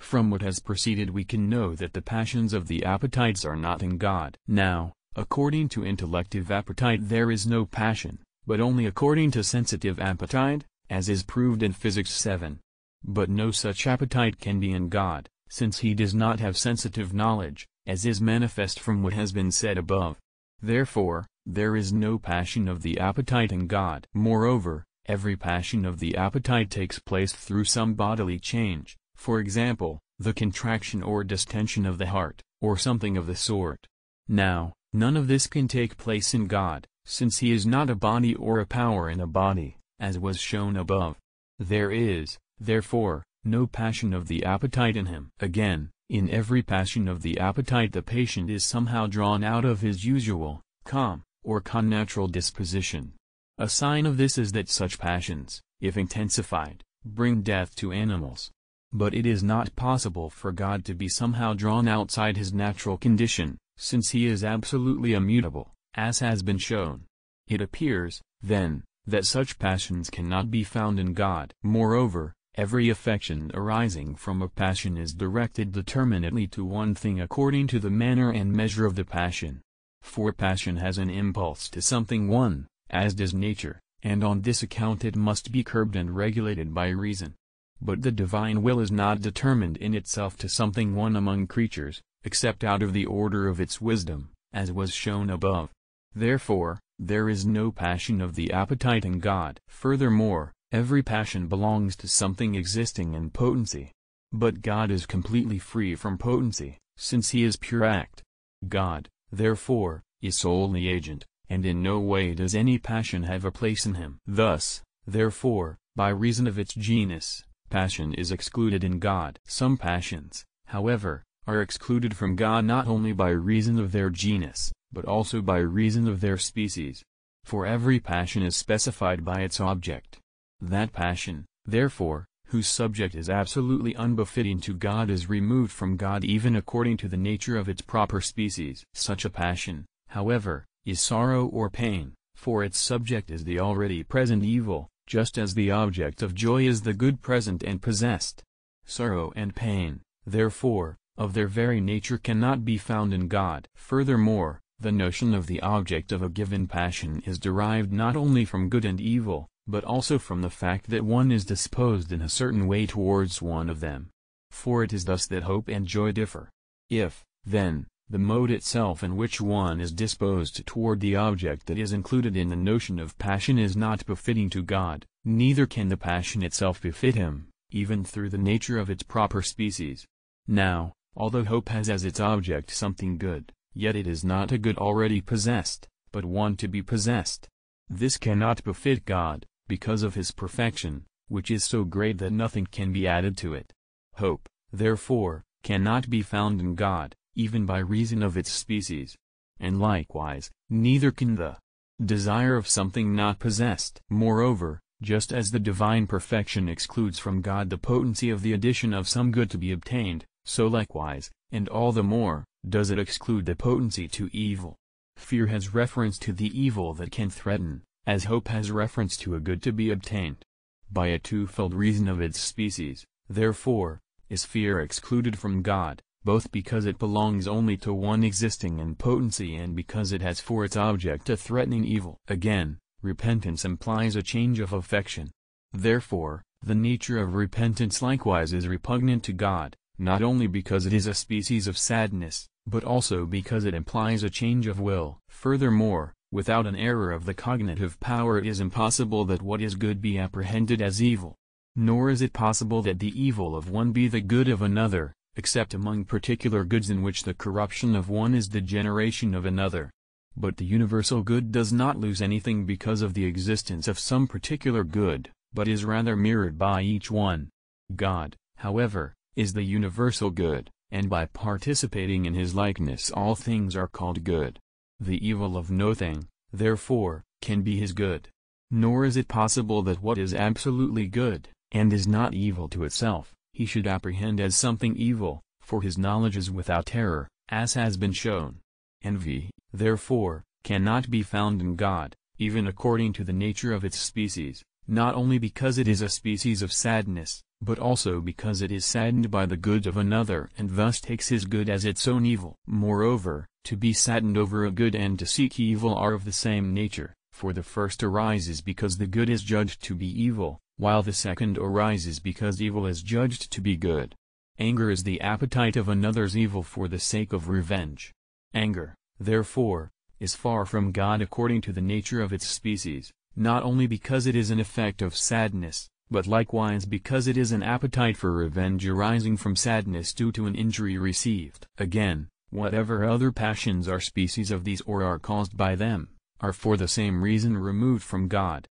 From what has preceded we can know that the passions of the appetites are not in God. Now, according to intellective appetite there is no passion, but only according to sensitive appetite, as is proved in Physics 7. But no such appetite can be in God, since he does not have sensitive knowledge, as is manifest from what has been said above. Therefore, there is no passion of the appetite in God. Moreover, every passion of the appetite takes place through some bodily change, for example, the contraction or distension of the heart, or something of the sort. Now, none of this can take place in God, since he is not a body or a power in a body, as was shown above. There is, therefore, no passion of the appetite in him. Again, in every passion of the appetite the patient is somehow drawn out of his usual, calm, or connatural disposition. A sign of this is that such passions, if intensified, bring death to animals. But it is not possible for God to be somehow drawn outside his natural condition, since he is absolutely immutable, as has been shown. It appears, then, that such passions cannot be found in God. Moreover, every affection arising from a passion is directed determinately to one thing according to the manner and measure of the passion. For passion has an impulse to something one, as does nature, and on this account it must be curbed and regulated by reason. But the divine will is not determined in itself to something one among creatures, except out of the order of its wisdom, as was shown above. Therefore, there is no passion of the appetite in God. Furthermore, every passion belongs to something existing in potency. But God is completely free from potency, since he is pure act. God, therefore, is solely agent, and in no way does any passion have a place in him. Thus, therefore, by reason of its genus, passion is excluded in God. Some passions, however, are excluded from God not only by reason of their genus, but also by reason of their species. For every passion is specified by its object. That passion, therefore, whose subject is absolutely unbefitting to God is removed from God even according to the nature of its proper species. Such a passion, however, is sorrow or pain, for its subject is the already present evil, just as the object of joy is the good present and possessed. Sorrow and pain, therefore, of their very nature cannot be found in God. Furthermore, the notion of the object of a given passion is derived not only from good and evil, but also from the fact that one is disposed in a certain way towards one of them. For it is thus that hope and joy differ. If, then, the mode itself in which one is disposed toward the object that is included in the notion of passion is not befitting to God, neither can the passion itself befit him, even through the nature of its proper species. Now, although hope has as its object something good, yet it is not a good already possessed, but one to be possessed. This cannot befit God, because of his perfection, which is so great that nothing can be added to it. Hope, therefore, cannot be found in God, even by reason of its species. And likewise, neither can the desire of something not possessed. Moreover, just as the divine perfection excludes from God the potency of the addition of some good to be obtained, so likewise, and all the more, does it exclude the potency to evil. Fear has reference to the evil that can threaten, as hope has reference to a good to be obtained. By a twofold reason of its species, therefore, is fear excluded from God, both because it belongs only to one existing in potency and because it has for its object a threatening evil. Again, repentance implies a change of affection. Therefore, the nature of repentance likewise is repugnant to God, not only because it is a species of sadness, but also because it implies a change of will. Furthermore, without an error of the cognitive power it is impossible that what is good be apprehended as evil. Nor is it possible that the evil of one be the good of another, except among particular goods in which the corruption of one is the generation of another. But the universal good does not lose anything because of the existence of some particular good, but is rather mirrored by each one. God, however, is the universal good, and by participating in his likeness all things are called good. The evil of no thing, therefore, can be his good. Nor is it possible that what is absolutely good, and is not evil to itself, he should apprehend as something evil, for his knowledge is without error, as has been shown. Envy, therefore, cannot be found in God, even according to the nature of its species, not only because it is a species of sadness, but also because it is saddened by the good of another and thus takes his good as its own evil. Moreover, to be saddened over a good and to seek evil are of the same nature, for the first arises because the good is judged to be evil, while the second arises because evil is judged to be good. Anger is the appetite of another's evil for the sake of revenge. Anger, therefore, is far from God according to the nature of its species, not only because it is an effect of sadness, but likewise because it is an appetite for revenge arising from sadness due to an injury received. Again, whatever other passions are species of these or are caused by them, are for the same reason removed from God.